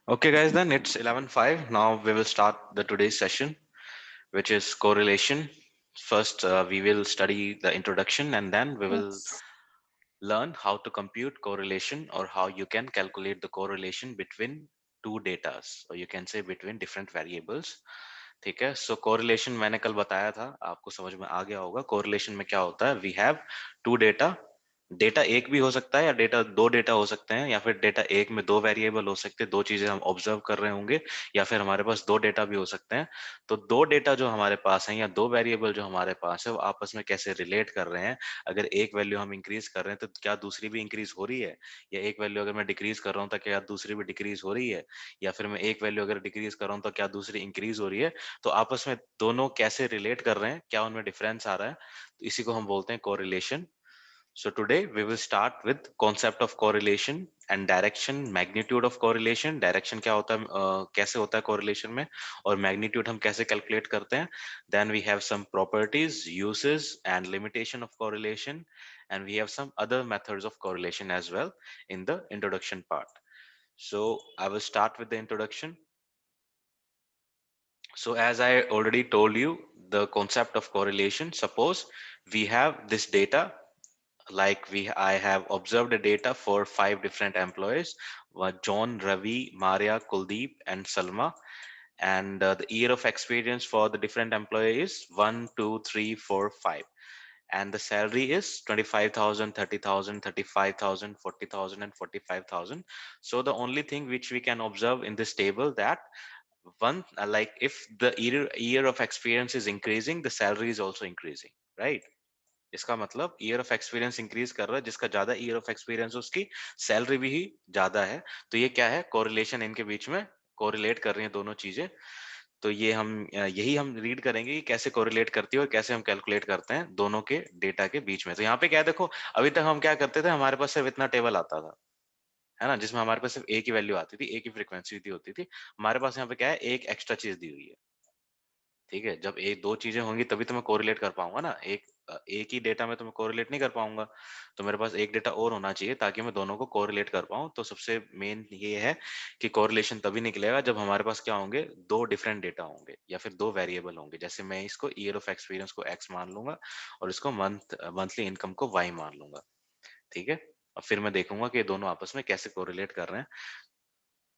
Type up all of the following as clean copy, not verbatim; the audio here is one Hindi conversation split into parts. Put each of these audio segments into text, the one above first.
Okay, guys, then it's 11:05. Now we will start the today's session, which is correlation. First, we will study the introduction and then we will Yes. learn how to compute correlation or how you can calculate the correlation between two datas or you can say between different variables. ठीक है, so correlation मैंने कल बताया था, आपको समझ में आ गया होगा। correlation में क्या होता है, we have two data, data एक भी हो सकता है या डेटा दो डेटा हो सकते हैं या फिर डेटा एक में दो वेरिएबल हो सकते हैं, दो चीजें हम ऑब्जर्व कर रहे होंगे या फिर हमारे पास दो डेटा भी हो सकते हैं। तो दो डेटा जो हमारे पास हैं या दो वेरिएबल जो हमारे पास है वो आपस में कैसे रिलेट कर रहे हैं। अगर एक वैल्यू हम इंक्रीज कर रहे हैं तो क्या दूसरी भी इंक्रीज हो रही है, या एक वैल्यू अगर मैं डिक्रीज कर रहा हूँ तो क्या दूसरी भी डिक्रीज हो रही है, या फिर मैं एक वैल्यू अगर डिक्रीज कर रहा हूँ तो क्या दूसरी इंक्रीज हो रही है। तो आपस में दोनों कैसे रिलेट कर रहे हैं, क्या उनमें डिफरेंस आ रहा है, तो इसी को हम बोलते हैं correlation. So today we will start with concept of correlation and direction, magnitude of correlation. Direction क्या होता है, कैसे होता है correlation में, और magnitude हम कैसे calculate करते हैं. Then we have some properties, uses and limitation of correlation, and we have some other methods of correlation as well in the introduction part. So I will start with the introduction. So as I already told you, the concept of correlation. Suppose we have this data, like I have observed the data for 5 different employees, John, Ravi, Maria, Kuldeep and Salma, and the year of experience for the different employees is 1 2 3 4 5, and the salary is 25,000, 30,000, 35,000, 40,000 and 45,000. So the only thing which we can observe in this table that one, like if the year of experience is increasing, the salary is also increasing, right? इसका मतलब ईयर ऑफ एक्सपीरियंस इंक्रीज कर रहा है, जिसका ज्यादा ईयर ऑफ एक्सपीरियंस उसकी सैलरी भी ही ज्यादा है। तो ये क्या है, कोरिलेशन, इनके बीच में कोरिलेट कर रही है दोनों चीजें। तो ये हम यही हम रीड करेंगे कि कैसे कोरिलेट करती है और कैसे हम कैलकुलेट करते हैं दोनों के डेटा के बीच में। तो यहाँ पे क्या है, देखो अभी तक हम क्या करते थे, हमारे पास सिर्फ इतना टेबल आता था, है ना, जिसमें हमारे पास सिर्फ एक ही वैल्यू आती थी, एक ही फ्रीक्वेंसी दी होती थी। हमारे पास यहाँ पे क्या है, एक एक्स्ट्रा चीज दी हुई है। ठीक है, जब एक दो चीजें होंगी तभी तो मैं कोरिलेट कर पाऊंगा ना, एक ही डेटा में तो मैं कोरिलेट नहीं कर पाऊंगा। तो मेरे पास एक डेटा और होना चाहिए ताकि मैं दोनों को कोरिलेट कर पाऊं। तो सबसे मेन ये है कि कोरिलेशन तभी निकलेगा जब हमारे पास क्या होंगे, दो डिफरेंट डेटा होंगे या फिर दो वेरिएबल होंगे। जैसे मैं इसको ईयर ऑफ एक्सपीरियंस को एक्स मान लूंगा और इसको मंथली इनकम को वाई मान लूंगा। ठीक है, और फिर मैं देखूंगा कि ये दोनों आपस में कैसे कोरिलेट कर रहे हैं।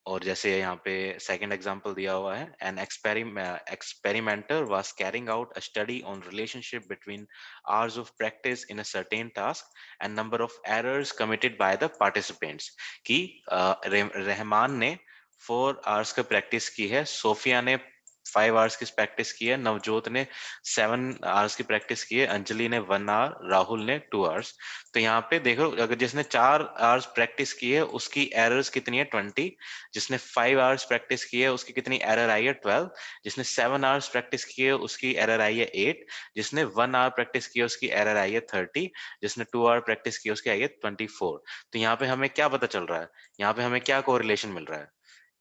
और जैसे यहाँ पे सेकंड एग्जांपल दिया हुआ है, an experimenter was carrying out a study on relationship between hours of practice in a certain task and number of errors committed by the participants. कि रहमान ने 4 आवर्स का प्रैक्टिस की है, सोफिया ने 5 आवर्स की प्रैक्टिस की है, नवजोत ने 7 आवर्स की प्रैक्टिस की है, अंजलि ने 1 आवर, राहुल ने 2 आवर्स। तो यहाँ पे देखो, अगर जिसने 4 आवर्स प्रैक्टिस की है उसकी एरर्स कितनी है, 20। जिसने 5 आवर्स प्रैक्टिस की है उसकी कितनी एरर आई है, 12। जिसने 7 आवर्स प्रैक्टिस की है उसकी एरर आई है 8। जिसने 1 आवर प्रैक्टिस की है उसकी एरर आई है 30। जिसने 2 आवर प्रैक्टिस की है उसकी आई है 24। तो यहाँ पे हमें क्या पता चल रहा है, यहाँ पे हमें क्या कोरिलेशन मिल रहा है,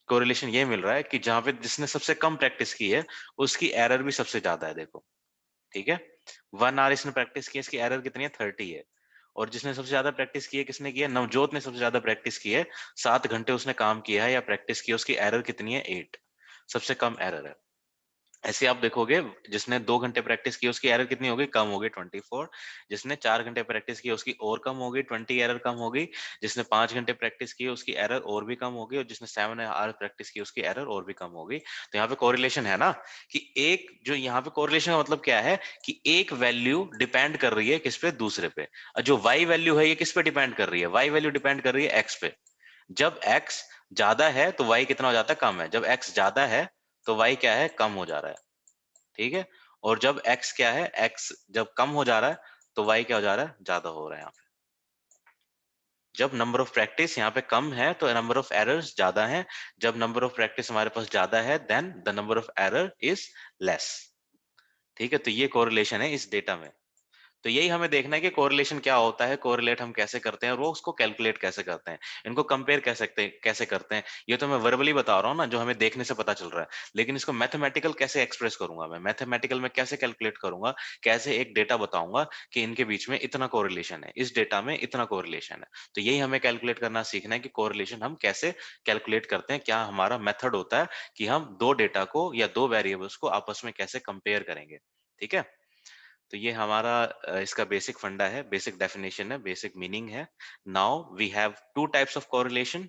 कोरिलेशन ये मिल रहा है कि जहां पे जिसने सबसे कम प्रैक्टिस की है उसकी एरर भी सबसे ज्यादा है। देखो, ठीक है, 1 आवर इसने प्रैक्टिस की है, इसकी एरर कितनी है, 30 है। और जिसने सबसे ज्यादा प्रैक्टिस की है, किसने की है, नवजोत ने सबसे ज्यादा प्रैक्टिस की है, 7 घंटे उसने काम किया है या प्रैक्टिस की है, उसकी एरर कितनी है, 8, सबसे कम एरर है। ऐसे आप देखोगे, जिसने 2 घंटे प्रैक्टिस की उसकी एरर कितनी होगी, कम होगी, 24। जिसने 4 घंटे प्रैक्टिस की उसकी और कम होगी, 20 एरर कम होगी। जिसने 5 घंटे प्रैक्टिस की उसकी एरर और भी कम होगी, और जिसने 7 आवर प्रैक्टिस की उसकी एरर और भी कम होगी। तो यहाँ पे कोरिलेशन है ना, कि एक जो यहाँ पे कोरिलेशन का मतलब क्या है, कि एक वैल्यू डिपेंड कर रही है किस पे, दूसरे पे। और जो वाई वैल्यू है ये किस पे डिपेंड कर रही है, वाई वैल्यू डिपेंड कर रही है एक्स पे। जब एक्स ज्यादा है तो वाई कितना हो जाता है, कम है। जब एक्स ज्यादा है तो वाई क्या है, कम हो जा रहा है। ठीक है, और जब x क्या है, x जब कम हो जा रहा है तो y क्या हो जा रहा है, ज्यादा हो रहा है। यहाँ पे जब नंबर ऑफ प्रैक्टिस यहाँ पे कम है तो नंबर ऑफ एरर्स ज्यादा है। जब नंबर ऑफ प्रैक्टिस हमारे पास ज्यादा है then the number of error is less. ठीक है, तो ये कोरिलेशन है इस डेटा में। तो यही हमें देखना है कि कोरिलेशन क्या होता है, कोरिलेट हम कैसे करते हैं और वो उसको कैलकुलेट कैसे करते हैं, इनको कंपेयर कैसे करते हैं। ये तो मैं वर्बली बता रहा हूँ ना, जो हमें देखने से पता चल रहा है, लेकिन इसको मैथमेटिकल कैसे एक्सप्रेस करूंगा, मैं मैथमेटिकल में कैसे कैलकुलेट करूंगा, कैसे एक डेटा बताऊंगा कि इनके बीच में इतना कोरिलेशन है, इस डेटा में इतना कोरिलेशन है। तो यही हमें कैलकुलेट करना सीखना है कि कोरिलेशन हम कैसे कैलकुलेट करते हैं, क्या हमारा मेथड होता है कि हम दो डेटा को या दो वेरिएबल्स को आपस में कैसे कंपेयर करेंगे। ठीक है, तो ये हमारा इसका बेसिक फंडा है, बेसिक डेफिनेशन है, बेसिक मीनिंग है। Now we have two types of correlation,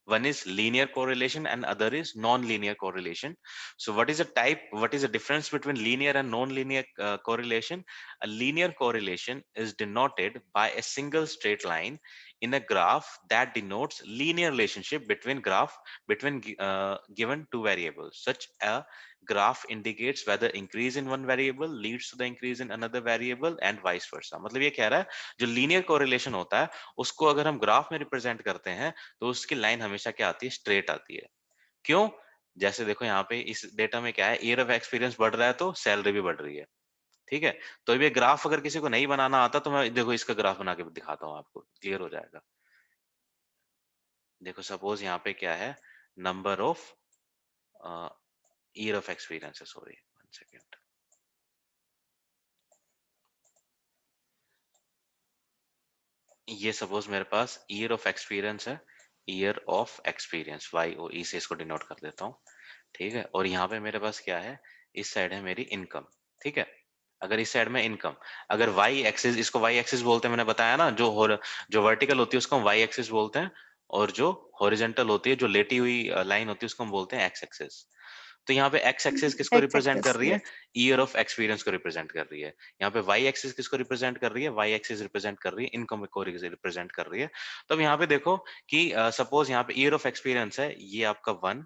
one is linear correlation and other is non-linear correlation. So what is the difference between linear and non-linear correlation? A linear correlation is denoted by a single straight line in a graph that denotes linear relationship between given two variables. Such a graph indicates whether increase in one variable leads to the increase in another variable and vice versa. मतलब ये कह रहा है जो लीनियर कोरिलेशन होता है उसको अगर हम ग्राफ में रिप्रेजेंट करते हैं तो उसकी लाइन हमेशा क्या आती है, स्ट्रेट आती है। क्यों? जैसे देखो यहाँ पे इस डेटा में क्या है, ईयर ऑफ एक्सपीरियंस बढ़ रहा है तो सैलरी भी बढ़ रही है। ठीक है, तो ये ग्राफ अगर किसी को नहीं बनाना आता तो मैं देखो इसका ग्राफ बना के दिखाता हूँ, आपको क्लियर हो जाएगा। देखो सपोज यहाँ पे क्या है, number of year of experience है, सॉरी 1 सेकेंड। ये सपोज मेरे पास ईयर ऑफ एक्सपीरियंस है, year of experience Y O E से इसको डिनोट कर देता हूँ। ठीक है, और यहाँ पे मेरे पास क्या है, इस साइड है मेरी इनकम। ठीक है, अगर इस साइड में इनकम, अगर वाई एक्सिस, इसको वाई एक्सिस बोलते हैं, मैंने बताया ना, जो वर्टिकल होती है उसको हम वाई एक्सिस बोलते हैं, और जो हॉरिजेंटल होती है, जो लेटी हुई लाइन होती है उसको हम बोलते हैं एक्स एक्सिस। तो यहाँ पे एक्स एक्सिस किसको X रिप्रेजेंट कर axis, रही है, yes. ईयर ऑफ एक्सपीरियंस को रिप्रेजेंट कर रही है। यहाँ पे वाई एक्सिस किसको रिप्रेजेंट कर रही है, वाई एक्सिस रिप्रेजेंट कर रही है इनकम को रिप्रेजेंट कर रही है। तो अब यहाँ पे देखो कि सपोज यहाँ पे ईयर ऑफ एक्सपीरियंस है, ये आपका 1,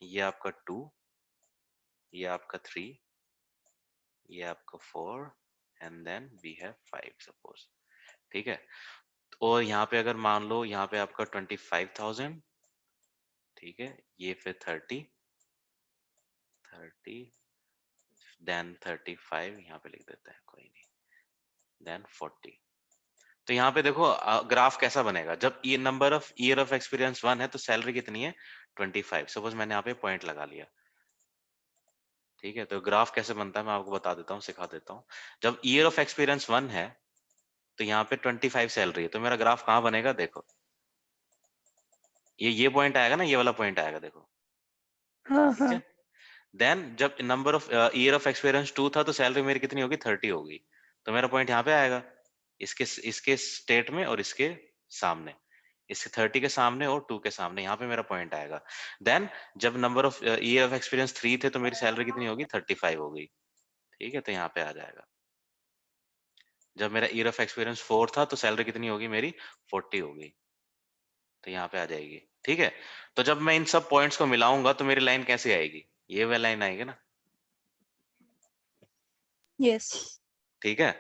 ये आपका 2, ये आपका 3, ये आपका 4 and then we have 5 suppose. ठीक है, और यहाँ पे अगर मान लो यहाँ पे आपका 25,000, ठीक है, ये फिर 30 देन 35, यहाँ पे लिख देते हैं कोई नहीं, देन 40। तो यहाँ पे देखो ग्राफ कैसा बनेगा, जब ये number of year of experience 1 है तो सैलरी कितनी है 25, सपोज मैंने यहाँ पे पॉइंट लगा लिया। ठीक है, तो ग्राफ कैसे बनता है मैं आपको बता देता हूँ, सिखा देता हूँ। जब ईयर ऑफ एक्सपीरियंस 1 है तो यहाँ पे 25 सैलरी है, तो मेरा ग्राफ कहाँ बनेगा, देखो ये पॉइंट आएगा ना, ये वाला पॉइंट आएगा, देखो। हाँ ठीक हाँ। है, देन जब number of year of experience 2 था तो सैलरी मेरी कितनी होगी, 30 होगी, तो मेरा पॉइंट यहाँ पे आएगा, इसके इसके स्टेट में और इसके सामने, इसके 30 के सामने और 2 के सामने, यहाँ पे मेरा पॉइंट आएगा। देन जब number of year of experience 3 थे तो मेरी सैलरी कितनी होगी, 35 होगी। ठीक है, तो यहाँ पे आ जाएगा। जब मेरा ईयर ऑफ एक्सपीरियंस 4 था तो सैलरी कितनी होगी मेरी, 40 होगी, तो यहाँ पे आ जाएगी। ठीक है, तो जब मैं इन सब पॉइंट्स को मिलाऊंगा तो मेरी लाइन कैसे आएगी, ये वह लाइन आएगी ना। Yes. ठीक है,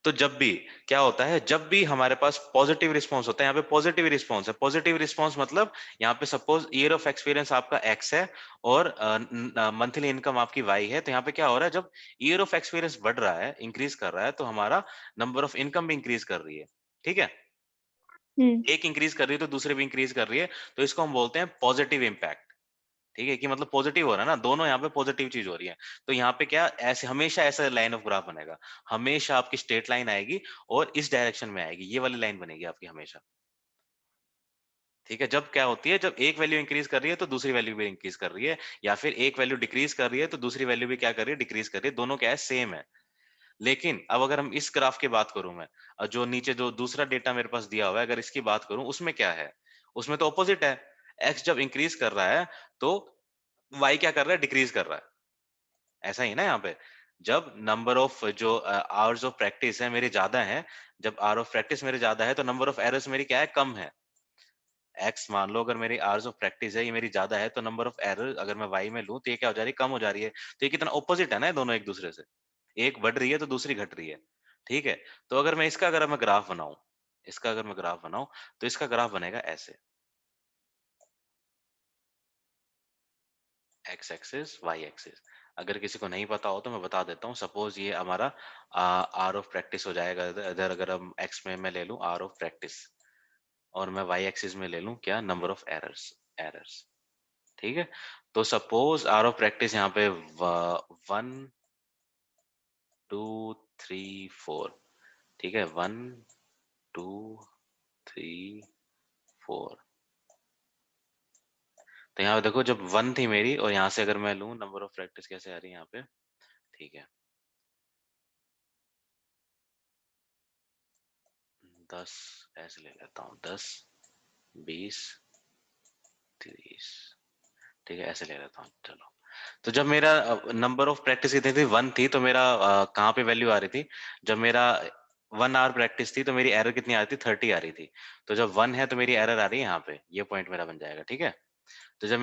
तो जब भी क्या होता है, जब भी हमारे पास पॉजिटिव रिस्पांस होता है, यहाँ पे पॉजिटिव रिस्पांस है, पॉजिटिव रिस्पांस मतलब यहाँ पे सपोज ईयर ऑफ एक्सपीरियंस आपका एक्स है और मंथली इनकम आपकी वाई है, तो यहाँ पे क्या हो रहा है, जब ईयर ऑफ एक्सपीरियंस बढ़ रहा है, इंक्रीज कर रहा है, तो हमारा नंबर ऑफ इनकम भी इंक्रीज कर रही है। ठीक है, Hmm. एक इंक्रीज कर रही है तो दूसरे भी इंक्रीज कर रही है, तो इसको हम बोलते हैं पॉजिटिव इंपैक्ट। ठीक है, कि मतलब पॉजिटिव हो रहा है ना, दोनों यहाँ पे पॉजिटिव चीज हो रही है। तो यहाँ पे क्या, ऐसे हमेशा ऐसा लाइन ऑफ ग्राफ बनेगा, हमेशा आपकी स्ट्रेट लाइन आएगी और इस डायरेक्शन में आएगी, ये वाली लाइन बनेगी आपकी हमेशा। ठीक है, जब क्या होती है, जब एक वैल्यू इंक्रीज कर रही है तो दूसरी वैल्यू भी इंक्रीज कर रही है, या फिर एक वैल्यू डिक्रीज कर रही है तो दूसरी वैल्यू भी क्या कर रही है, डिक्रीज कर रही है, दोनों क्या है, सेम है। लेकिन अब अगर हम इस ग्राफ की बात करूं मैं, जो नीचे जो दूसरा डेटा मेरे पास दिया हुआ है, अगर इसकी बात करूं, उसमें क्या है, उसमें तो ऑपोजिट है। एक्स जब इंक्रीज कर रहा है तो वाई क्या कर रहा है, डिक्रीज कर रहा है। ऐसा ही ना यहाँ पे, जब नंबर ऑफ जो आवर्स ऑफ प्रैक्टिस है मेरे ज्यादा है, जब आवर ऑफ प्रैक्टिस मेरे ज्यादा है तो नंबर ऑफ एरर्स मेरी क्या है, कम है। एक्स मान लो अगर मेरी आवर्स ऑफ प्रैक्टिस है ये मेरी ज्यादा है, तो नंबर ऑफ एरर अगर मैं वाई में लूं तो ये क्या हो जा रही है, कम हो जा रही है। तो ये कितना ऑपोजिट है ना, ये दोनों एक दूसरे से, एक बढ़ रही है तो दूसरी घट रही है। ठीक है, तो अगर मैं ग्राफ बनाऊं, इसका अगर मैं ग्राफ बनाऊं तो इसका ग्राफ बनेगा ऐसे, एक्स एक्सिस वाई एक्सिस। अगर किसी को नहीं पता हो तो मैं बता देता हूँ। सपोज ये हमारा आर ऑफ प्रैक्टिस हो जाएगा इधर। अगर हम एक्स में मैं ले लूँ आर ऑफ प्रैक्टिस, और मैं वाई एक्सिस में ले लूँ क्या, नंबर ऑफ एरर्स। एरर्स, ठीक है। तो सपोज आर ऑफ प्रैक्टिस यहाँ पे 1 2 3 4, ठीक है, 1 2 3 4। तो यहाँ पे देखो जब 1 थी मेरी, और यहाँ से अगर मैं लूँ नंबर ऑफ प्रैक्टिस कैसे आ रही है यहाँ पे, ठीक है, 10 ऐसे ले लेता हूँ, 10 20 30, ठीक है, ऐसे ले लेता हूँ। चलो, तो जब मेरा नंबर ऑफ प्रैक्टिस कितनी थी, 1 थी, तो मेरा कहाँ पे वैल्यू आ रही थी, जब मेरा 1 आवर प्रैक्टिस थी तो मेरी एरर कितनी आ रही थी, 30 आ रही थी। तो जब 1 है तो मेरी एरर आ रही है यहाँ पे, ये पॉइंट मेरा बन जाएगा, ठीक है। तो जब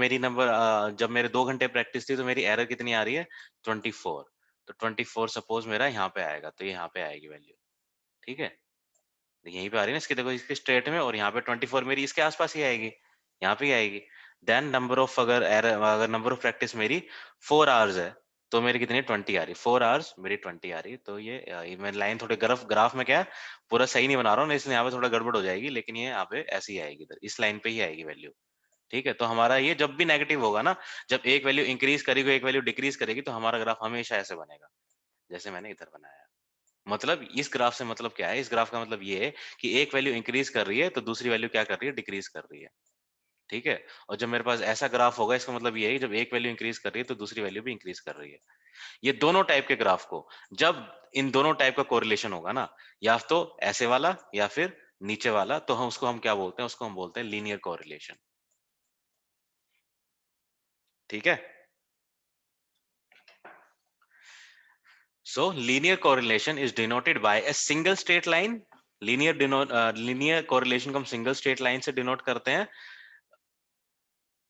मेरे 2 घंटे प्रैक्टिस थी तो मेरी एरर कितनी आ रही है, 24। तो 24 सपोज मेरा यहाँ पे आएगा, तो ये यहाँ पे आएगी वैल्यू, ठीक है। यहीं पे आ रही है ना इसकी, देखो इसके स्ट्रेट में, और यहाँ पे 24 मेरी इसके आसपास ही आएगी, यहाँ पे ही आएगी। देन नंबर ऑफ अगर नंबर ऑफ प्रैक्टिस मेरी 4 आवर्स है, तो मेरी कितनी 20 आ रही, 4 आवर्स मेरी 20 आ रही है। तो ये मैं लाइन थोड़े ग्राफ ग्राफ में क्या है, पूरा सही नहीं बना रहा हूँ ना, इसलिए यहाँ पे थोड़ा गड़बड़ हो जाएगी, लेकिन ये यहाँ पे ऐसी ही आएगी, इधर इस लाइन पे ही आएगी वैल्यू, ठीक है। तो हमारा ये जब भी नेगेटिव होगा ना, जब एक वैल्यू इंक्रीज करेगी एक वैल्यू डिक्रीज करेगी, तो हमारा ग्राफ हमेशा ऐसे बनेगा जैसे मैंने इधर बनाया। मतलब इस ग्राफ से मतलब क्या है, इस ग्राफ का मतलब ये है कि एक वैल्यू इंक्रीज कर रही है तो दूसरी वैल्यू क्या कर रही है, डिक्रीज कर रही है, ठीक है। और जब मेरे पास ऐसा ग्राफ होगा, इसका मतलब ये है कि जब एक वैल्यू इंक्रीज कर रही है तो दूसरी वैल्यू भी इंक्रीज कर रही है। ये दोनों टाइप के ग्राफ को, जब इन दोनों टाइप का कोरिलेशन होगा ना, या तो ऐसे वाला या फिर नीचे वाला, तो हम क्या बोलते हैं, उसको हम बोलते हैं लीनियर कोरिलेशन, ठीक है। So linear correlation is denoted by a single straight line. Linear correlation को हम single straight line से denote करते हैं,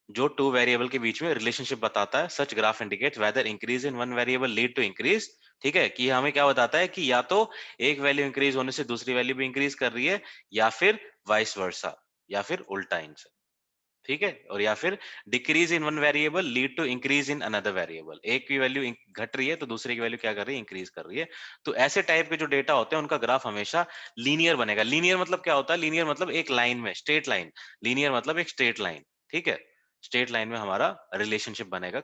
जो 2 वेरिएबल के बीच में रिलेशनशिप बताता है। Such graph indicates whether increase in one variable lead to increase, ठीक है, कि हमें क्या बताता है कि या तो एक वैल्यू इंक्रीज होने से दूसरी वैल्यू भी इंक्रीज कर रही है, या फिर वाइस वर्सा, या फिर उल्टा इनसे, ठीक है। और या फिर decrease in one variable lead to increase in another variable, एक की वैल्यू घट रही है तो दूसरे की वैल्यू क्या कर रही है, इंक्रीज कर रही है। तो ऐसे टाइप के जो डेटा होते हैं उनका ग्राफ हमेशा लीनियर बनेगा। लीनियर मतलब क्या होता है, लीनियर मतलब एक लाइन में स्ट्रेट लाइन, लीनियर मतलब एक स्ट्रेट लाइन, ठीक है। स्ट्रेट लाइन में हमारा रिलेशनशिप बनेगा,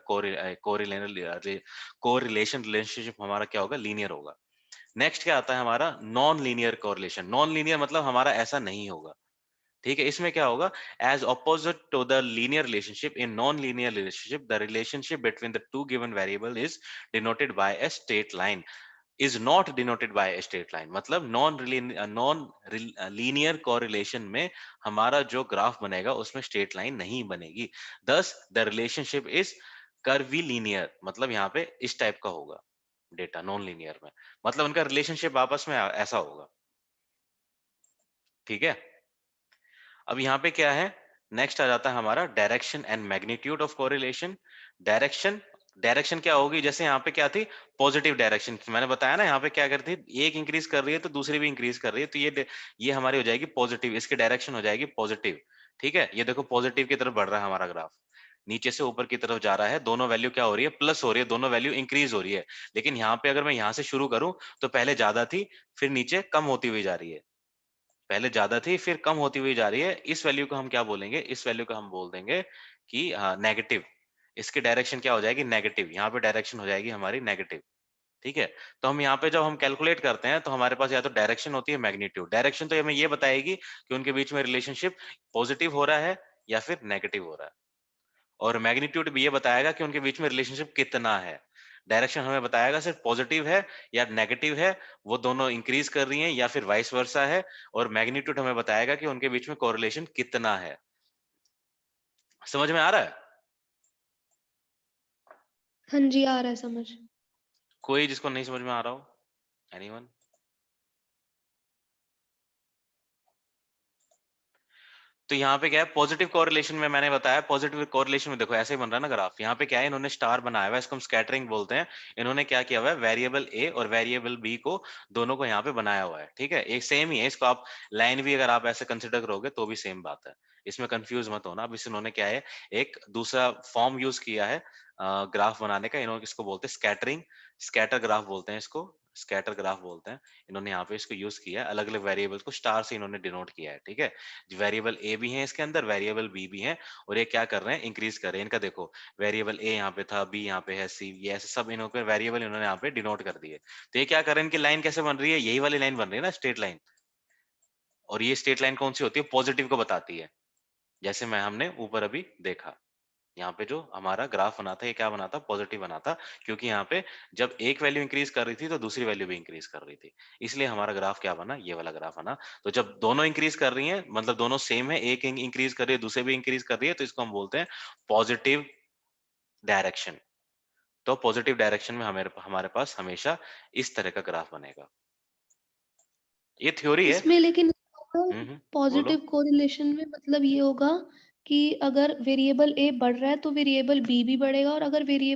कोरिलेशन रिलेशनशिप हमारा क्या होगा, लीनियर होगा। नेक्स्ट क्या आता है हमारा, non linear correlation. Non linear मतलब हमारा ऐसा नहीं होगा, ठीक है। इसमें क्या होगा, as opposite to the linear relationship, in non linear relationship the relationship between the two given variable is denoted by a straight line, is not denoted by a straight line. मतलब नॉन लीनियर कोरिलेशन में हमारा जो ग्राफ बनेगा उसमें स्ट्रेट लाइन नहीं बनेगी। दस the relationship is curvy linear, मतलब यहाँ पे इस टाइप का होगा डेटा नॉन लीनियर में, मतलब उनका रिलेशनशिप आपस में ऐसा होगा, ठीक है। अब यहाँ पे क्या है, नेक्स्ट आ जाता है हमारा direction and magnitude of correlation. Direction, direction क्या होगी, जैसे यहाँ पे क्या थी, पॉजिटिव डायरेक्शन, मैंने बताया ना, यहाँ पे क्या करती है, एक इंक्रीज कर रही है तो दूसरी भी इंक्रीज कर रही है, तो ये हमारी हो जाएगी पॉजिटिव, इसकी डायरेक्शन हो जाएगी पॉजिटिव, ठीक है। ये देखो पॉजिटिव की तरफ बढ़ रहा है हमारा ग्राफ, नीचे से ऊपर की तरफ जा रहा है, दोनों वैल्यू क्या हो रही है, प्लस हो रही है, दोनों वैल्यू इंक्रीज हो रही है। लेकिन यहाँ पे अगर मैं यहाँ से शुरू करूं तो पहले ज्यादा थी, फिर नीचे कम होती हुई जा रही है, पहले ज्यादा थी फिर कम होती हुई जा रही है। इस वैल्यू को हम क्या बोलेंगे, इस वैल्यू को हम बोल देंगे कि नेगेटिव। इसकी डायरेक्शन क्या हो जाएगी, नेगेटिव, यहाँ पे डायरेक्शन हो जाएगी हमारी नेगेटिव, ठीक है। तो हम यहाँ पे जब हम कैलकुलेट करते हैं तो हमारे पास या तो डायरेक्शन होती है मैग्नीट्यूड, डायरेक्शन तो हमें ये बताएगी कि उनके बीच में रिलेशनशिप पॉजिटिव हो रहा है या फिर नेगेटिव हो रहा है, और मैग्नीट्यूड भी ये बताएगा कि उनके बीच में रिलेशनशिप कितना है। डायरेक्शन हमें बताएगा सिर्फ पॉजिटिव है या नेगेटिव है, वो दोनों इंक्रीज कर रही हैं या फिर वाइस वर्सा है, और मैग्नीट्यूड हमें बताएगा कि उनके बीच में कोरिलेशन कितना है। समझ में आ रहा है, हाँ जी, आ रहा है समझ। कोई जिसको नहीं समझ में आ रहा हो, एनीवन। तो यहाँ पे क्या है, पॉजिटिव कोरिलेशन में मैंने बताया, पॉजिटिव कोरिलेशन में देखो ऐसे ही बन रहा है ना ग्राफ। यहाँ पे क्या है, इन्होंने स्टार बनाया हुआ है, इसको हम स्कैटरिंग बोलते हैं। इन्होंने क्या किया हुआ है, वेरिएबल ए और वेरिएबल बी को, दोनों को यहाँ पे बनाया हुआ है, ठीक है। एक सेम ही है, इसको आप लाइन भी अगर आप ऐसे कंसिडर करोगे तो भी सेम बात है। इसमें कंफ्यूज मत होना। अब इस इन्होंने क्या है, एक दूसरा फॉर्म यूज किया है ग्राफ बनाने का। इन्होंने किसको बोलते हैं, स्कैटरिंग, स्कैटर ग्राफ बोलते हैं इसको, स्कैटर ग्राफ बोलते हैं। इन्होंने यहाँ पे इसको यूज किया है, अलग अलग वेरिएबल्स को स्टार से इन्होंने डिनोट किया है, ठीक है। वेरिएबल ए भी है इसके अंदर, वेरिएबल बी भी है, और ये क्या कर रहे हैं, इंक्रीज कर रहे हैं। इनका देखो वेरिएबल ए यहाँ पे था, बी यहाँ पे है, सी, ये ऐसे सब इन्होंने वेरिएबल इन्होंने यहाँ पे डिनोट कर दिए। तो ये क्या कर रहे हैं, इनकी लाइन कैसे बन रही है, यही वाली लाइन बन रही है ना, स्ट्रेट लाइन। और ये स्ट्रेट लाइन कौन सी होती है, पॉजिटिव को बताती है, जैसे मैं हमने ऊपर अभी देखा। यहाँ पे जो हमारा ग्राफ बना था, ये क्या बना था, पॉजिटिव बना था, क्योंकि यहाँ पे जब एक वैल्यू इंक्रीज कर रही थी तो दूसरी वैल्यू भी इंक्रीज कर रही थी, इसलिए हमारा ग्राफ क्या बना, ये वाला ग्राफ बना। तो जब दोनों इंक्रीज कर रही हैं, मतलब दोनों सेम है, एक इंक्रीज कर रही है, दूसरे भी इंक्रीज कर रही है, तो इसको हम बोलते हैं पॉजिटिव डायरेक्शन। तो पॉजिटिव डायरेक्शन में हमारे पास हमेशा इस तरह का ग्राफ बनेगा। ये थ्योरी है। इसमें लेकिन बोलो। पॉजिटिव कोरिलेशन में मतलब ये होगा कि अगर वेरिएबल ए बढ़ रहा है तो वेरिएबल बी भी बढ़ेगा, और अगर ए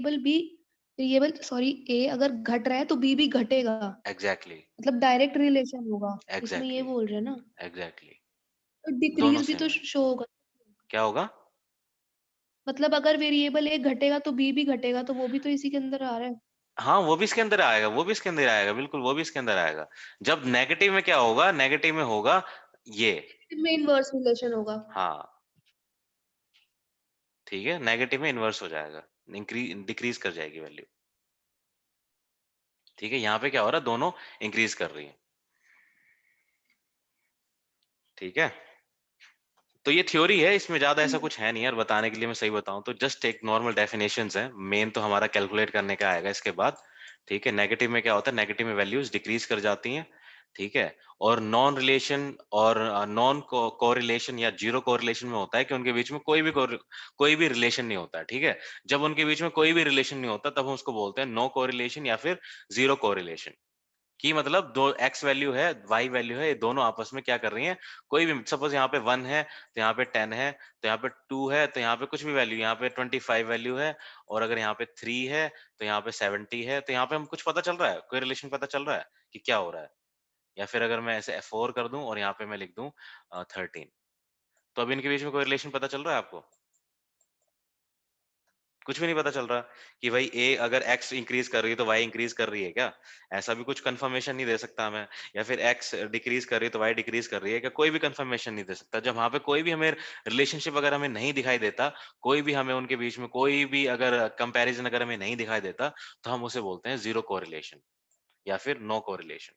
अगर घट रहा है तो बी भी घटेगा। एग्जैक्टली मतलब डायरेक्ट रिलेशन होगा, इसमें ये एग्जैक्टली बोल रहे हैं ना। एग्जैक्टली, तो दोनों डिक्रीज भी सेम तो है। शो होगा। क्या होगा, मतलब अगर वेरिएबल ए घटेगा तो बी भी घटेगा, तो वो भी तो इसी के अंदर आ रहा है। हाँ वो भी इसके अंदर आएगा, वो भी इसके अंदर आएगा, बिल्कुल वो भी इसके अंदर आएगा। जब नेगेटिव में क्या होगा, नेगेटिव में होगा ये, में इनवर्स रिलेशन होगा। हाँ ठीक है, नेगेटिव में इन्वर्स हो जाएगा, इंक्रीज डिक्रीज कर जाएगी वैल्यू, ठीक है। यहाँ पे क्या हो रहा है, दोनों इंक्रीज कर रही है, ठीक है। तो ये थ्योरी है, इसमें ज्यादा ऐसा कुछ है नहीं यार बताने के लिए। मैं सही बताऊं तो जस्ट एक नॉर्मल डेफिनेशंस है, मेन तो हमारा कैलकुलेट करने का आएगा इसके बाद, ठीक है। नेगेटिव में क्या होता है, नेगेटिव में वैल्यूज डिक्रीज कर जाती हैं, ठीक है। और नॉन रिलेशन और नॉन कोरिलेशन या जीरो कोरिलेशन में होता है कि उनके बीच में कोई भी रिलेशन नहीं होता है, ठीक है। जब उनके बीच में कोई भी रिलेशन नहीं होता तब हम उसको बोलते हैं नो कोरिलेशन या फिर जीरो कोरिलेशन। कि मतलब दो एक्स वैल्यू है, वाई वैल्यू है, ये दोनों आपस में क्या कर रही हैं, कोई भी, सपोज यहाँ पे 1 है तो यहाँ पे 10 है, तो यहाँ पे 2 है तो यहाँ पे कुछ भी वैल्यू, यहाँ पे 25 वैल्यू है, और अगर यहाँ पे 3 है तो यहाँ पे 70 है, तो यहाँ पे हम कुछ पता चल रहा है, कोई रिलेशन पता चल रहा है कि क्या हो रहा है। या फिर अगर मैं ऐसे 4 कर दूं और यहाँ पे मैं लिख दूं 13, तो अब इनके बीच में कोई रिलेशन पता चल रहा है आपको, कुछ भी नहीं पता चल रहा कि भाई ए अगर x इंक्रीज कर रही है तो y इंक्रीज कर रही है क्या, ऐसा भी कुछ कंफर्मेशन नहीं दे सकता मैं। या फिर x डिक्रीज कर रही है तो y डिक्रीज कर रही है क्या, कोई भी कंफर्मेशन नहीं दे सकता। जब वहां पे कोई भी हमें रिलेशनशिप अगर हमें नहीं दिखाई देता, कोई भी हमें उनके बीच में कोई भी अगर कंपैरिजन अगर हमें नहीं दिखाई देता, तो हम उसे बोलते हैं जीरो कोरिलेशन या फिर नो कोरिलेशन,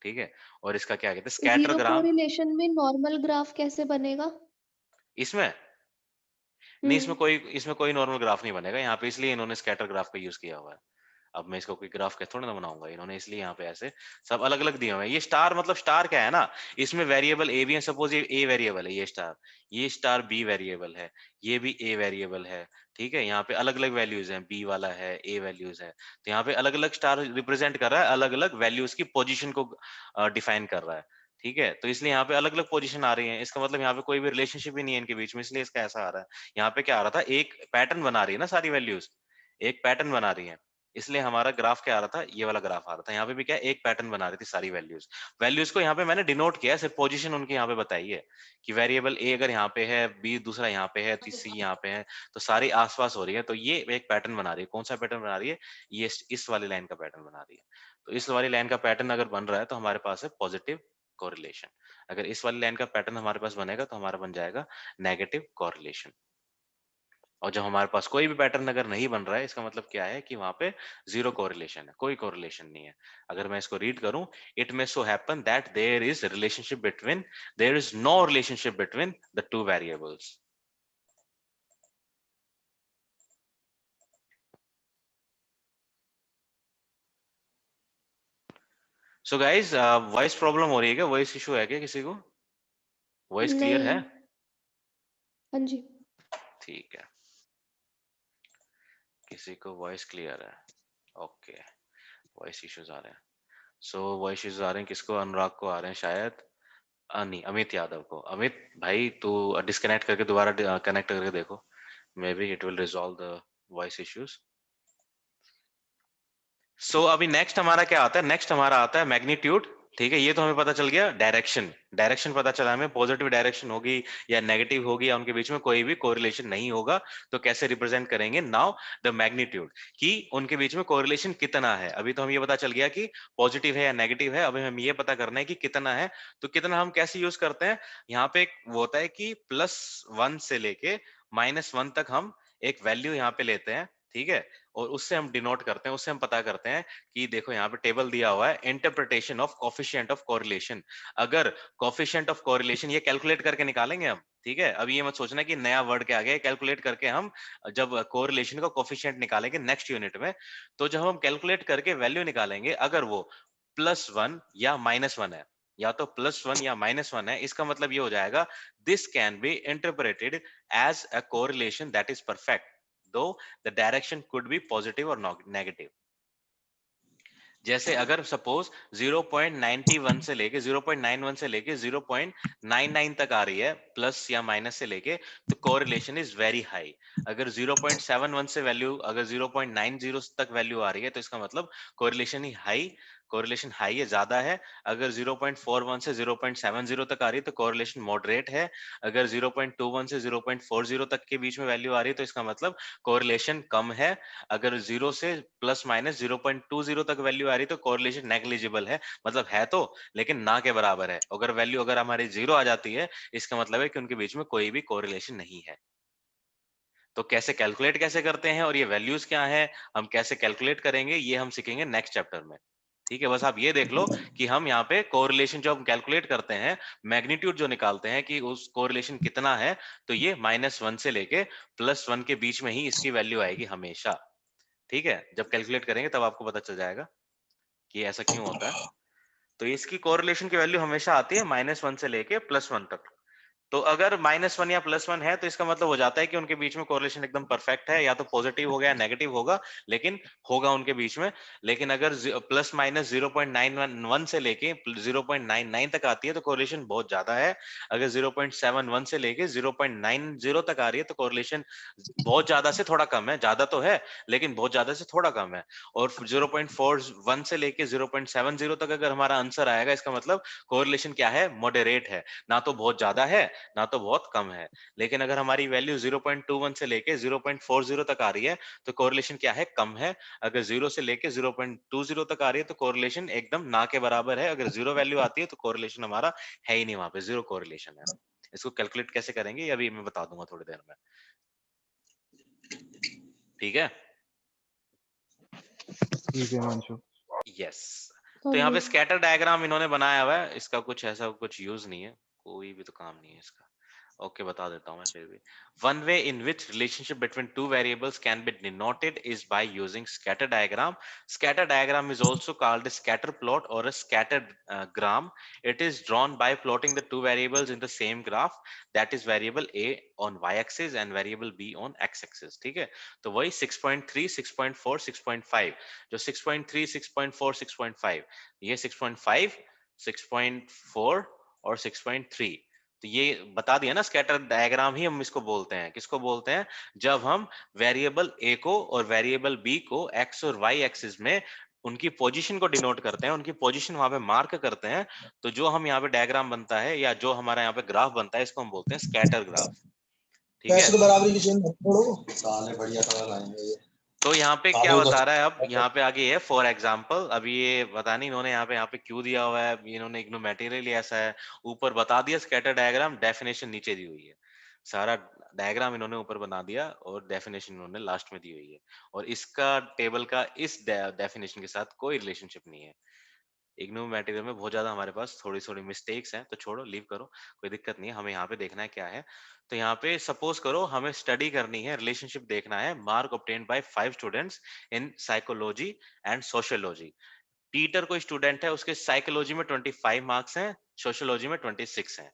ठीक है। और इसका क्या कहते हैं, स्कैटर जीरो ग्राफ। कोरिलेशन में नॉर्मल ग्राफ कैसे बनेगा? इसमें नहीं, इसमें कोई नॉर्मल ग्राफ नहीं बनेगा यहाँ पे, इसलिए इन्होंने स्कैटर ग्राफ का यूज किया हुआ है। अब मैं इसको कोई ग्राफ कैसे थोड़ा ना बनाऊंगा, इन्होंने इसलिए यहाँ पे ऐसे सब अलग अलग दिए हुए हैं। ये स्टार मतलब स्टार क्या है ना, इसमें वेरिएबल ए भी है, सपोज ये ए वेरिएबल है, ये स्टार बी वेरिएबल है, ये भी ए वेरिएबल है, ठीक है। यहाँ पे अलग अलग वैल्यूज हैं, बी वाला है, ए वैल्यूज है, तो यहाँ पे अलग अलग स्टार रिप्रेजेंट कर रहा है, अलग अलग वैल्यूज की पोजिशन को डिफाइन कर रहा है, ठीक है। तो इसलिए यहाँ पे अलग अलग पोजीशन आ रही है, इसका मतलब यहाँ पे कोई भी रिलेशनशिप ही नहीं है इनके बीच में, इसलिए इसका ऐसा आ रहा है। यहाँ पे क्या आ रहा था, एक पैटर्न बना रही है ना सारी वैल्यूज, एक पैटर्न बना रही है, इसलिए हमारा ग्राफ क्या आ रहा था, ये वाला ग्राफ आ रहा था। यहाँ पे भी क्या, एक पैटर्न बना रही थी सारी वैल्यूज। वैल्यूज को यहाँ पे मैंने डिनोट किया है, सिर्फ पोजीशन उनकी यहाँ पे बताई है कि वेरिएबल ए अगर यहाँ पे है, बी दूसरा यहाँ पे है, सी यहाँ पे है, तो सारी आसपास हो रही है। तो ये एक पैटर्न बना रही है, कौन सा पैटर्न बना रही है, ये इस वाली लाइन का पैटर्न बना रही है। तो इस वाली लाइन का पैटर्न अगर बन रहा है तो हमारे पास है पॉजिटिव कोरिलेशन। अगर इस वाली लाइन का पैटर्न हमारे पास बनेगा तो हमारा बन जाएगा नेगेटिव कोरिलेशन। और जब हमारे पास कोई भी पैटर्न अगर नहीं बन रहा है, इसका मतलब क्या है कि वहां पे जीरो कोरिलेशन है, कोई कोरिलेशन नहीं है। अगर मैं इसको रीड करूं, it may so happen that there is no relationship between the two variables. So guys, voice problem हो रही है क्या, वॉइस इशू है क्या किसी को, वॉइस क्लियर है? नहीं। हाँ जी। ठीक है, किसी को वॉइस क्लियर है, ओके। वॉइस इश्यूज आ रहे हैं, सो वॉइस इश्यूज आ रहे हैं किसको, अनुराग को आ रहे हैं शायद, नहीं अमित यादव को। अमित भाई तू डिस्कनेक्ट करके दोबारा कनेक्ट करके देखो, may be it will resolve the voice issues. So अभी नेक्स्ट हमारा क्या आता है, नेक्स्ट हमारा आता है मैग्नीट्यूड ठीक है, ये तो हमें पता चल गया। डायरेक्शन पता चला हमें, पॉजिटिव डायरेक्शन होगी या नेगेटिव होगी या उनके बीच में कोई भी कोरिलेशन नहीं होगा। तो कैसे रिप्रेजेंट करेंगे? नाउ द मैग्नीट्यूड, कि उनके बीच में कोरिलेशन कितना है। अभी तो हम ये पता चल गया कि पॉजिटिव है या नेगेटिव है, अभी हम ये पता करना है कि कितना है। तो कितना हम कैसे यूज करते हैं? यहाँ पे एक वो होता है कि +1 से लेके -1 तक हम एक वैल्यू यहाँ पे लेते हैं, ठीक है, और उससे हम डिनोट करते हैं, उससे हम पता करते हैं कि देखो यहाँ पे टेबल दिया हुआ है, interpretation of coefficient of correlation. अगर कोफिशिएंट ऑफ कोरिलेशन ये कैलकुलेट करके निकालेंगे हम, ठीक है। अब ये मत सोचना कि नया वर्ड के आगे कैलकुलेट करके हम जब कोरिलेशन का कोफिशिएंट निकालेंगे नेक्स्ट यूनिट में, तो जब हम कैलकुलेट करके वैल्यू निकालेंगे, अगर वो +1 या -1 है, या तो +1 या -1 है, इसका मतलब ये हो जाएगा this can be interpreted as a correlation that is perfect, though the direction could be positive और नेगेटिव। जैसे अगर सपोज 0.91 से लेके 0.91 से लेके 0.99 तक आ रही है, प्लस या माइनस से लेके, तो कोरिलेशन इज वेरी हाई। अगर 0.71 से वैल्यू, अगर 0.90 तक वैल्यू आ रही है, तो इसका मतलब कोरिलेशन हाई है, ज्यादा है। अगर 0.41 से 0.70 तक आ रही है, तो कोरिलेशन मॉडरेट है। अगर 0.21 से 0.40 तक के बीच में वैल्यू आ रही है, तो इसका मतलब कोरिलेशन कम है। अगर 0 से +-0.20 तक वैल्यू आ रही है, तो कोरिलेशन नेग्लिजिबल है, मतलब है तो, लेकिन ना के बराबर है। अगर वैल्यू अगर हमारी 0 आ जाती है, इसका मतलब है कि उनके बीच में कोई भी कोरिलेशन नहीं है। तो कैसे कैलकुलेट कैसे करते हैं और ये वैल्यूज क्या है, हम कैसे कैलकुलेट करेंगे, ये हम सीखेंगे नेक्स्ट चैप्टर में। ठीक है, बस आप ये देख लो कि हम यहाँ पे कोरिलेशन जो हम कैलकुलेट करते हैं, मैग्नीट्यूड जो निकालते हैं कि उस कोरिलेशन कितना है, तो ये -1 से लेके +1 के बीच में ही इसकी वैल्यू आएगी हमेशा। ठीक है, जब कैलकुलेट करेंगे तब आपको पता चल जाएगा कि ऐसा क्यों होता है। तो इसकी कोरिलेशन की वैल्यू हमेशा आती है -1 से लेके +1 तक। तो अगर -1 या +1 है, तो इसका मतलब हो जाता है कि उनके बीच में कोरिलेशन एकदम परफेक्ट है, या तो पॉजिटिव होगा या नेगेटिव होगा, लेकिन होगा उनके बीच में। लेकिन अगर ±0.91 से लेके 0.99 तक आती है, तो कोरिलेशन बहुत ज्यादा है। अगर 0.71 से लेके 0.90 तक आ रही है, तो कोरिलेशन बहुत ज्यादा से थोड़ा कम है, ज्यादा तो है लेकिन बहुत ज्यादा से थोड़ा कम है। और 0.41 से लेके 0.70 तक अगर हमारा आंसर आएगा, इसका मतलब कोरिलेशन क्या है? मॉडरेट है, ना तो बहुत ज्यादा है ना तो बहुत कम है। लेकिन अगर हमारी वैल्यू 0.21 से लेके 0.40 तक आ रही है, तो कोरिलेशन क्या है? कम है। अगर 0 से लेके 0.20 तक आ रही है, तो कोरिलेशन एकदम ना के बराबर है। अगर 0 वैल्यू आती है, तो कोरिलेशन हमारा है ही नहीं, वहां पे जीरो कोरिलेशन है। इसको कैलकुलेट कैसे करेंगे, ये अभी मैं बता दूंगा थोड़ी देर में। ठीक है, ठीक है हिमांशु। यस। तो यहाँ पे समझ स्कैटर डायग्राम इन्होंने बनाया हुआ है, इसका कुछ ऐसा कुछ यूज नहीं है, कोई भी तो काम नहीं है इसका। ओके, बता देता हूँ मैं फिर भी। One way in which relationship between two variables can be denoted is by using scatter diagram. Scatter diagram is also called a scatter plot or a scattered gram. It is drawn by plotting the two variables in the same graph, that is variable a on y-axis and variable b on x-axis. ठीक है, तो वही 6.3, 6.4, 6.5, जो 6.3, 6.4, 6.5, ये 6.5, 6.4 और 6.3, तो ये बता दिया ना, स्कैटर डायग्राम ही हम इसको बोलते हैं। किसको बोलते हैं? जब हम वेरिएबल ए को और वेरिएबल बी को एक्स और वाई एक्सिस में उनकी पोजीशन को डिनोट करते हैं, उनकी पोजीशन वहां पे मार्क करते हैं, तो जो हम यहाँ पे डायग्राम बनता है या जो हमारा यहाँ पे ग्राफ बनता है, इसको हम बोलते हैं स्कैटर ग्राफ। ठीक है, पैसे तो बराबरी की चेन छोड़ो, साले बढ़िया कलर लाएंगे ये। तो यहाँ पे क्या साले बता उधर रहा है, अब यहाँ पे आगे है फॉर एग्जाम्पल। अभी ये पता नहीं इन्होंने यहाँ पे क्यों दिया हुआ है, इन्होंने इग्नो मटेरियल ऐसा है। ऊपर बता दिया स्कैटर डायग्राम, डेफिनेशन नीचे दी हुई है। सारा डायग्राम इन्होंने ऊपर बना दिया और डेफिनेशन इन्होंने लास्ट में दी हुई है। और इसका टेबल का इस डेफिनेशन के साथ कोई रिलेशनशिप नहीं है। इग्नो मटेरियल में बहुत ज्यादा हमारे पास थोड़ी थोड़ी मिस्टेक्स हैं, तो छोड़ो, लीव करो, कोई दिक्कत नहीं है। हमें यहाँ पे देखना है क्या है। तो यहाँ पे सपोज करो हमें स्टडी करनी है, रिलेशनशिप देखना है, mark obtained by 5 students in psychology and sociology. Peter कोई स्टूडेंट है, उसके साइकोलॉजी में 25 मार्क्स हैं, सोशियोलॉजी में 26 हैं।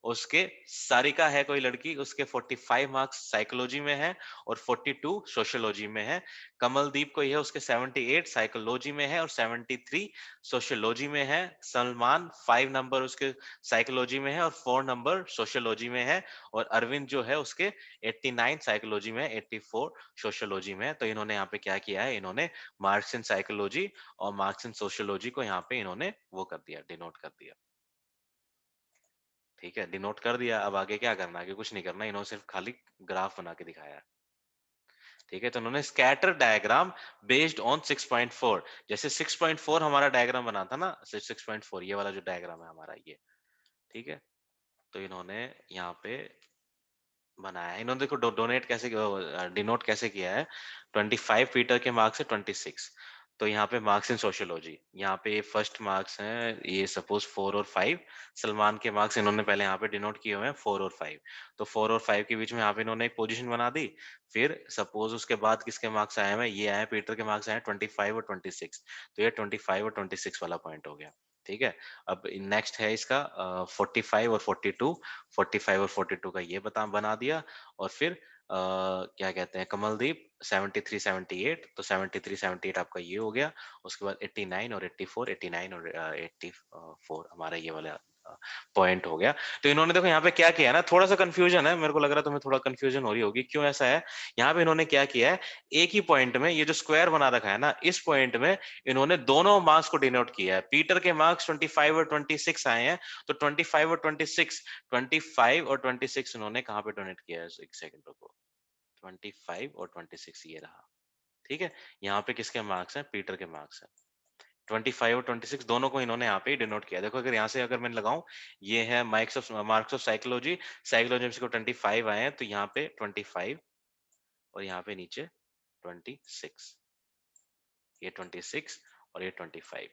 उसके सारिका है कोई लड़की, उसके 45 मार्क्स साइकोलॉजी में है और 42 सोशियोलॉजी में है। कमलदीप को है उसके 78 साइकोलॉजी में है और 73 सोशियोलॉजी में है। सलमान 5 नंबर उसके साइकोलॉजी में है और 4 नंबर सोशियोलॉजी में है। और अरविंद जो है उसके 89 साइकोलॉजी में है, 84 सोशियोलॉजी में है। तो इन्होंने यहाँ पे क्या किया है, इन्होंने मार्क्स इन साइकोलॉजी और मार्क्स इन सोशियोलॉजी को यहाँ पे इन्होंने वो कर दिया, डिनोट कर दिया। ठीक है, डिनोट कर दिया। अब आगे क्या करना है, आगे कुछ नहीं करना, इन्होंने सिर्फ खाली ग्राफ बना के दिखाया है। ठीक है, तो उन्होंने स्कैटर डायग्राम बेस्ड ऑन 6.4, जैसे 6.4 हमारा डायग्राम बना था ना, 6.4 ये वाला जो डायग्राम है हमारा ये। ठीक है, तो इन्होंने यहाँ पे बनाया है। इन्होंने देखो डोनेट कैसे, डिनोट कैसे किया है। 25 पीटर के मार्क्स है 26। तो यहाँ पे मार्क्स इन सोशियोलॉजी, यहाँ पे फर्स्ट मार्क्स हैं ये सपोज 4 और 5। सलमान के मार्क्स इन्होंने पहले यहाँ पे डिनोट किए हुए हैं 4 और 5। तो 4 और 5 के बीच में यहाँ पे इन्होंने एक पोजीशन बना दी। फिर सपोज उसके बाद किसके मार्क्स आए हैं, ये आए पीटर के मार्क्स आए 25 और 26। तो ये 25 और 26 वाला पॉइंट हो गया। ठीक है, अब नेक्स्ट है इसका 45 और 42। 45 और 42 का ये बना दिया। और फिर क्या कहते हैं, कमलदीप 73 78। तो 73 78 आपका ये हो गया। उसके बाद 89 और 84, 89 और 84 हमारा ये वाला पॉइंट हो गया। तो इन्होंने देखो यहाँ पे क्या किया है ना, थोड़ा सा कंफ्यूजन है, मेरे को लग रहा है तुम्हें थोड़ा कंफ्यूजन हो रही होगी, क्यों ऐसा है। यहाँ पे इन्होंने क्या किया है, एक ही पॉइंट में ये जो स्क्वायर बना रखा है ना, इस पॉइंट में इन्होंने दोनों मार्क्स को डिनोट किया है। पीटर के मार्क्स 25 और 26 आए हैं, तो 25 और 26, 25 और 26 इन्होंने कहाँ पे डोनेट किया है, एक सेकंड रुको। 25 और 26 ये रहा। ठीक है, यहाँ पे किसके मार्क्स हैं, पीटर के मार्क्स हैं। 25 और 26 दोनों को इन्होंने यहाँ पे डिनोट किया। देखो अगर यहाँ से अगर मैं लगाऊं, ये है मार्क्स ऑफ साइकोलॉजी। साइकोलॉजी में से 25 आए हैं, तो यहाँ पे 25 और यहाँ पे नीचे 26, ये 26 और ये 25।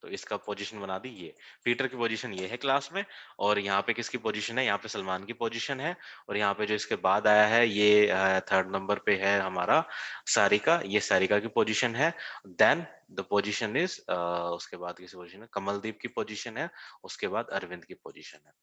तो इसका पोजीशन बना दी ये। पीटर की पोजीशन ये है क्लास में, और यहाँ पे किसकी पोजीशन है, यहाँ पे सलमान की पोजीशन है। और यहाँ पे जो इसके बाद आया है ये 3rd नंबर पे है हमारा सारिका, ये सारिका की पोजीशन है। देन द पोजीशन इज, उसके बाद किसी पोजीशन है, कमलदीप की पोजीशन है। उसके बाद अरविंद की पोजीशन है।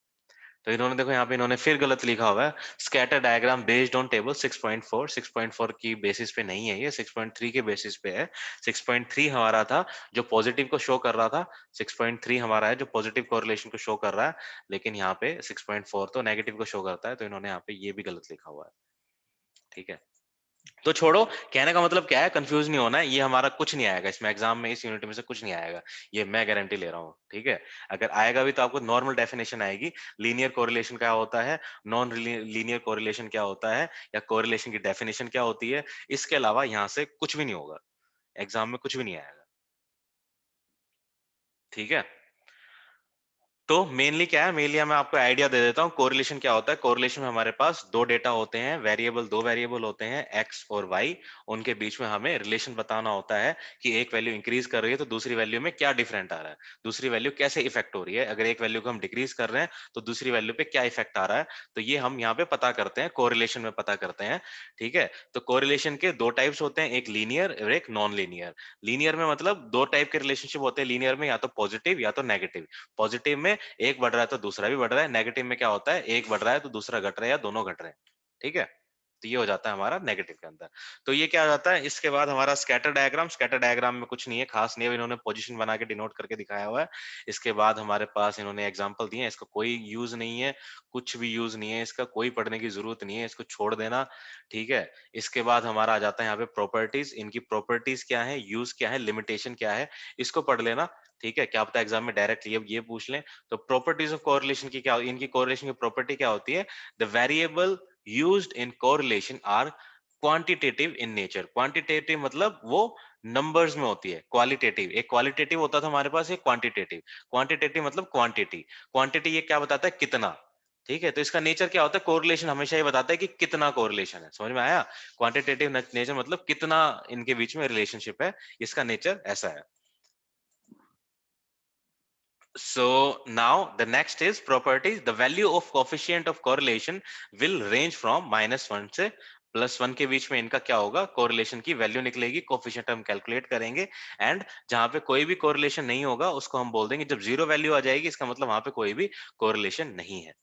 तो इन्होंने देखो यहाँ पे इन्होंने फिर गलत लिखा हुआ है, scatter diagram based on table 6.4। 6.4 की बेसिस पे नहीं है, ये 6.3 के बेसिस पे है। 6.3 हमारा था जो पॉजिटिव को शो कर रहा था, 6.3 हमारा है जो पॉजिटिव कोरिलेशन को शो कर रहा है। लेकिन यहाँ पे 6.4 तो नेगेटिव को शो करता है, तो इन्होंने यहाँ पे ये भी गलत लिखा हुआ है। ठीक है, तो छोड़ो, कहने का मतलब क्या है, कंफ्यूज नहीं होना है। ये हमारा कुछ नहीं आएगा इसमें, एग्जाम में इस यूनिट में से कुछ नहीं आएगा, ये मैं गारंटी ले रहा हूँ। ठीक है, अगर आएगा भी तो आपको नॉर्मल डेफिनेशन आएगी, लीनियर कोरिलेशन क्या होता है, नॉन लीनियर कोरिलेशन क्या होता है, या कोरिलेशन की डेफिनेशन क्या होती है। इसके अलावा यहाँ से कुछ भी नहीं होगा, एग्जाम में कुछ भी नहीं आएगा। ठीक है, तो मेनली क्या है, मेनली मैं आपको आइडिया दे देता हूँ कोरिलेशन क्या होता है। कोरिलेशन में हमारे पास दो डेटा होते हैं, दो वेरिएबल होते हैं एक्स और वाई। उनके बीच में हमें रिलेशन बताना होता है कि एक वैल्यू इंक्रीज कर रही है तो दूसरी वैल्यू में क्या डिफरेंट आ रहा है, दूसरी वैल्यू कैसे इफेक्ट हो रही है। अगर एक वैल्यू को हम डिक्रीज कर रहे हैं तो दूसरी वैल्यू पे क्या इफेक्ट आ रहा है, तो ये हम यहाँ पे पता करते हैं, कोरिलेशन में पता करते हैं। ठीक है, तो कोरिलेशन के दो टाइप्स होते हैं, एक लीनियर और एक नॉन लीनियर। लीनियर में मतलब दो टाइप के रिलेशनशिप होते हैं लीनियर में, या तो पॉजिटिव या तो नेगेटिव। पॉजिटिव में एक बढ़ रहा है तो दूसरा भी बढ़ रहा है, नेगेटिव में क्या होता है, एक बढ़ रहा है तो दूसरा घट रहा है या दोनों घट रहे हैं। ठीक है, तो ये हो जाता है हमारा नेगेटिव के अंदर। तो ये क्या हो जाता है, इसके बाद हमारा स्कैटर डायग्राम। स्कैटर डायग्राम में कुछ नहीं है, खास नहीं है, इन्होंने पोजीशन बना के डिनोट करके दिखाया हुआ है। इसके बाद हमारे पास इन्होंने एग्जांपल दिए हैं, इसका कोई यूज नहीं है, कुछ भी यूज नहीं है, इसका कोई पढ़ने की जरूरत नहीं है, इसको छोड़ देना। ठीक है, इसके बाद हमारा आ जाता है यहाँ पे प्रॉपर्टीज। इनकी प्रॉपर्टीज क्या है, यूज क्या है, लिमिटेशन क्या है, इसको पढ़ लेना। ठीक है, क्या पता एग्जाम में डायरेक्ट ये पूछ लें। तो प्रॉपर्टीज ऑफ कोरिलेशन की क्या, इनकी कोरिलेशन की प्रॉपर्टी क्या होती है, the variable used in correlation are quantitative in nature. Quantitative मतलब वो नंबर्स में होती है, क्वालिटेटिव एक क्वालिटेटिव होता था हमारे पास, एक क्वांटिटेटिव। क्वांटिटेटिव मतलब क्वांटिटी, क्वांटिटी ये क्या बताता है, कितना। ठीक है, तो इसका नेचर क्या होता है, कोरिलेशन हमेशा ये बताता है कि कितना कोरिलेशन है, समझ में आया। क्वांटिटेटिव नेचर मतलब कितना इनके बीच में रिलेशनशिप है, इसका नेचर ऐसा है। So now the next is properties. The value of coefficient of correlation will range from -1 से +1 के बीच में इनका क्या होगा, कोरिलेशन की वैल्यू निकलेगी, कोफिशिएंट हम कैलकुलेट करेंगे, एंड जहां पे कोई भी कोरिलेशन नहीं होगा उसको हम बोल देंगे, जब 0 वैल्यू आ जाएगी इसका मतलब वहां पे कोई भी कोरिलेशन नहीं है।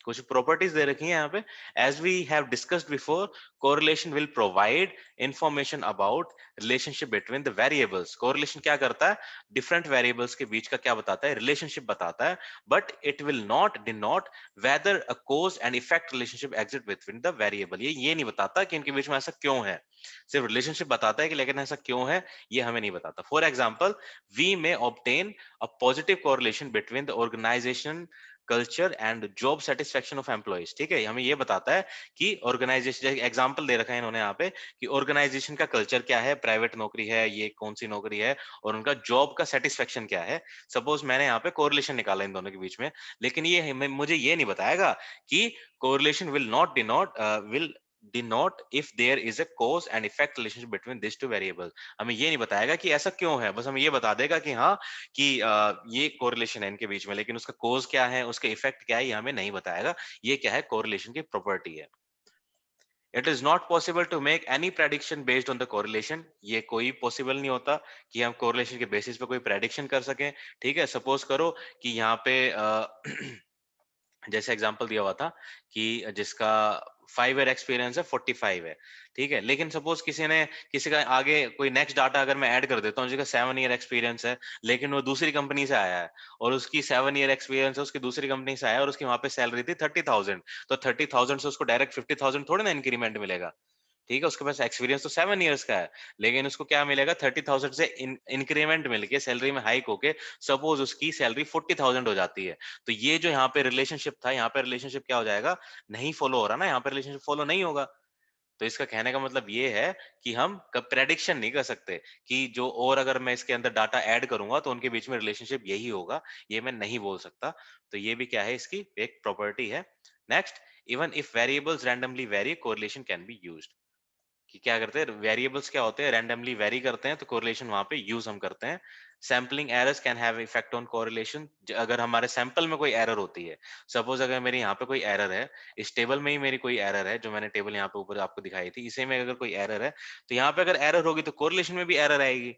कुछ प्रॉपर्टीज दे रखी हैं यहाँ पे, as we have discussed before, correlation will provide information about relationship between the variables. Correlation क्या करता है, डिफरेंट वेरिएबल्स के बीच का क्या बताता है, रिलेशनशिप बताता है, but it will not denote weather a cause and effect relationship exist between the variable. ये नहीं बताता कि इनके बीच में ऐसा क्यों है, सिर्फ रिलेशनशिप बताता है कि लेकिन ऐसा क्यों है ये हमें नहीं बताता। For example, we may obtain a positive correlation between the organisation culture and job satisfaction of employees. ठीक है, हमें ये बताता है कि ऑर्गेनाइजेशन, एग्जांपल दे रखा है इन्होंने यहाँ पे कि ऑर्गेनाइजेशन का कल्चर क्या है, प्राइवेट नौकरी है, ये कौन सी नौकरी है, और उनका जॉब का सेटिस्फेक्शन क्या है। सपोज मैंने यहाँ पे कोरिलेशन निकाला इन दोनों के बीच में, लेकिन ये मुझे ये नहीं बताएगा कि correlation will not denote will denote if there is a cause and effect relationship between these two variables। हमें ये नहीं बताएगा कि ऐसा क्यों है, बस हमें ये बता देगा कि हाँ कि ये कोरिलेशन है इनके बीच में, लेकिन उसका कोज क्या है, उसका इफेक्ट क्या है, ये हमें नहीं बताएगा। ये क्या है, कोरिलेशन की प्रॉपर्टी है। It is not possible to make any prediction based on the correlation. ये कोई पॉसिबल नहीं होता कि हम कोरिलेशन के बेसिस पे कोई प्रेडिक्शन कर सकें। ठीक है, सपोज करो कि यहाँ पे जैसे एग्जांपल दिया हुआ था कि जिसका 5 ईयर एक्सपीरियंस है, 45 है। ठीक है, लेकिन सपोज किसी का आगे कोई नेक्स्ट डाटा अगर मैं ऐड कर देता हूँ, जिसका 7 ईयर एक्सपीरियंस है, लेकिन वो दूसरी कंपनी से आया है और उसकी 7 ईयर एक्सपीरियंस है, उसकी दूसरी कंपनी से आया और उसकी वहां पे सैलरी थी 30,000, तो 30,000 से उसको डायरेक्ट 50,000 थोड़ी ना इंक्रीमेंट मिलेगा। ठीक है, उसके पास एक्सपीरियंस तो 7 इयर्स का है, लेकिन उसको क्या मिलेगा, 30,000 से इंक्रीमेंट मिलके सैलरी में हाइक होके सपोज उसकी सैलरी 40,000 हो जाती है। तो ये जो यहाँ पे रिलेशनशिप था, यहाँ पे रिलेशनशिप क्या हो जाएगा, नहीं फॉलो हो रहा ना, यहाँ पे रिलेशनशिप फॉलो नहीं होगा। तो इसका कहने का मतलब ये है कि हम प्रेडिक्शन नहीं कर सकते कि जो, और अगर मैं इसके अंदर डाटा ऐड करूंगा तो उनके बीच में रिलेशनशिप यही होगा, ये मैं नहीं बोल सकता। तो ये भी क्या है, इसकी एक प्रॉपर्टी है। Next, even if variables randomly very, correlation can be used. कि क्या करते हैं, वेरिएबल्स क्या होते हैं, रैंडमली वेरी करते हैं, तो कोरिलेशन वहां पे यूज हम करते हैं। Sampling errors can have effect on correlation. अगर हमारे सैंपल में कोई एरर होती है, सपोज अगर मेरी यहाँ पे कोई एरर है, इस टेबल में ही मेरी कोई एरर है, जो मैंने टेबल यहाँ पे ऊपर आपको दिखाई थी, इसे में अगर कोई एरर है, तो यहाँ पे अगर एरर होगी तो कोरिलेशन में भी एरर आएगी।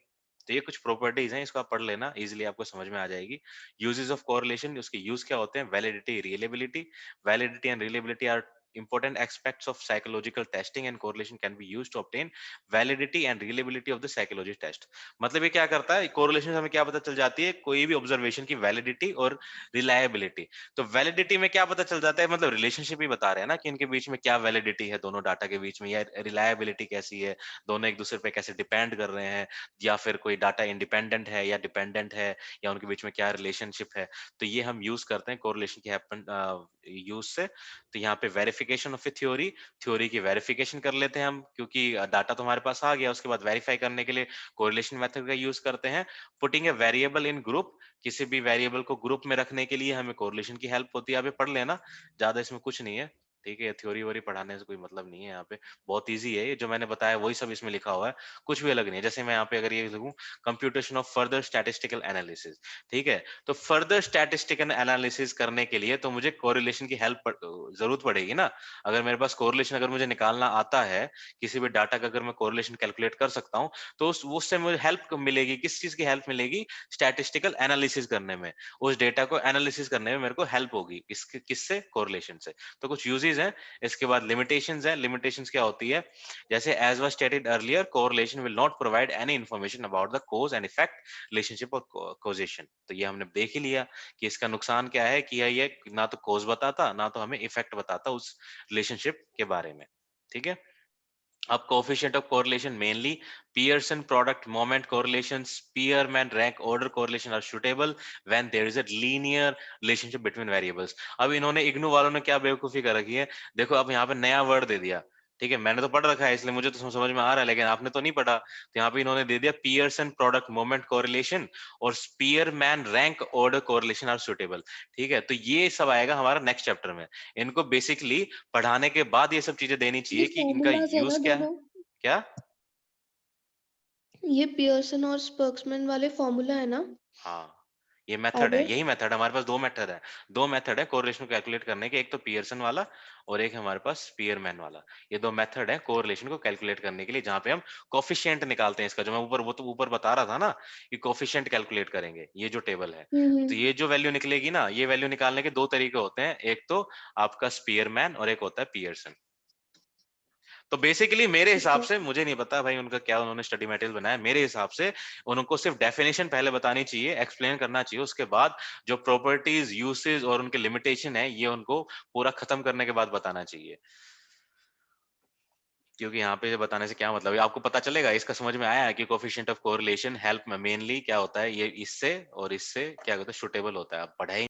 तो ये कुछ प्रॉपर्टीज हैं, इसको आप पढ़ लेना, इजिली आपको समझ में आ जाएगी। यूजेस ऑफ कोरिलेशन, उसके यूज क्या होते हैं, validity, reliability. Validity and reliability are important aspects of psychological testing, and correlation can be used to obtain validity and reliability of the psychology test। मतलब ये क्या करता है, कोरिलेशन से हमें क्या पता चल जाती है, कोई भी ऑब्जर्वेशन की वैलिडिटी और रिलायबिलिटी। तो वैलिडिटी में क्या पता चल जाता है, मतलब रिलेशनशिप ही बता रहे हैं ना कि इनके बीच में क्या वैलिडिटी है, दोनों डाटा के बीच में, या रिलायबिलिटी कैसी है, दोनों एक दूसरे पे कैसे डिपेंड कर रहे हैं, या फिर कोई डाटा इंडिपेंडेंट है या डिपेंडेंट है, या उनके बीच में क्या रिलेशनशिप है। तो ये हम यूज करते हैं कोरिलेशन की यूज से। तो यहाँ पे verification of A theory, theory की वेरिफिकेशन कर लेते हैं हम, क्योंकि डाटा तो हमारे पास आ गया, उसके बाद वेरीफाई करने के लिए कोरिलेशन मेथड का यूज करते हैं। Putting a variable in group, किसी भी वेरिएबल को ग्रुप में रखने के लिए हमें कोरिलेशन की हेल्प होती है। आप ये पढ़ लेना, ज्यादा इसमें कुछ नहीं है। ठीक है, थ्योरी वोरी पढ़ाने से कोई मतलब नहीं है, यहाँ पे बहुत इजी है, ये जो मैंने बताया वही सब इसमें लिखा हुआ है, कुछ भी अलग नहीं है। जैसे मैं यहाँ पे अगर ये लिखूं, computation of further statistical analysis, ठीक है, तो फर्दर स्टैटिस्टिकल एनालिसिस करने के लिए तो मुझे कोरिलेशन की हेल्प जरूरत पड़ेगी ना। अगर मेरे पास कोरिलेशन, अगर मुझे निकालना आता है किसी भी डाटा का, अगर मैं कोरिलेशन कैलकुलेट कर सकता हूँ, तो उससे मुझे हेल्प मिलेगी, किस चीज की हेल्प मिलेगी, स्टैटिस्टिकल एनालिसिस करने में, उस डेटा को एनालिसिस करने में मेरे को हेल्प होगी, किससे, कोरिलेशन से। तो कुछ यूजेस हैं। इसके बाद लिमिटेशंस है। लिमिटेशंस क्या होती है, जैसे as was stated earlier, correlation will not provide any information about the cause and effect relationship और कॉजेशन। तो ये हमने देख ही लिया कि इसका नुकसान क्या है, कि ये ना तो कॉज बताता, ना तो हमें इफेक्ट बताता उस रिलेशनशिप के बारे में। ठीक है, अब coefficient of correlation mainly Pearson product moment correlations, Spearman rank order correlation are suitable when there is a linear relationship between variables। अब इन्होंने इग्नू वालों ने क्या बेवकूफी कर रखी है, देखो अब यहाँ पे नया वर्ड दे दिया। ठीक है, मैंने तो पढ़ रखा है इसलिए मुझे तो समझ में आ रहा है, लेकिन आपने तो नहीं पढ़ा। तो यहाँ पे इन्होंने दे दिया Pearson product moment correlation और Spearman rank order correlation are suitable। ठीक है, तो ये सब आएगा हमारा नेक्स्ट चैप्टर में। इनको बेसिकली पढ़ाने के बाद ये सब चीजें देनी ये चाहिए कि इनका फॉर्मूलाज है यूज ना क्या है। दोनों, क्या, ये पियर्सन और स्पर्क्समैन वाले फॉर्मूला है ना। हाँ, ये मेथड है, आगे यही मेथड हमारे पास दो मेथड है कोरिलेशन को कैलकुलेट करने के, एक तो पियर्सन वाला और एक हमारे पास स्पीयरमैन वाला। ये दो मेथड है कोरिलेशन को कैलकुलेट करने के लिए, जहां पे हम कोफिशिएंट निकालते हैं इसका, जो मैं ऊपर बता रहा था ना कि कोफिशिएंट कैलकुलेट करेंगे, ये जो टेबल है। तो ये जो वैल्यू निकलेगी ना, ये वैल्यू निकालने के दो तरीके होते हैं, एक तो आपका स्पीयरमैन और एक होता है पियर्सन। तो बेसिकली मेरे ठीक हिसाब है। से, मुझे नहीं पता भाई उनका क्या उन्होंने स्टडी मटेरियल बनाया, मेरे हिसाब से उनको सिर्फ डेफिनेशन पहले बतानी चाहिए, एक्सप्लेन करना चाहिए, उसके बाद जो प्रॉपर्टीज, यूसेज और उनके लिमिटेशन है, ये उनको पूरा खत्म करने के बाद बताना चाहिए। क्योंकि यहाँ पे बताने से क्या मतलब है, आपको पता चलेगा, इसका समझ में आया है कि कोफिशिएंट ऑफ कोरिलेशन हेल्प में मेनली क्या होता है, ये इससे और इससे क्या होता है, सुटेबल होता है। आप पढ़ाई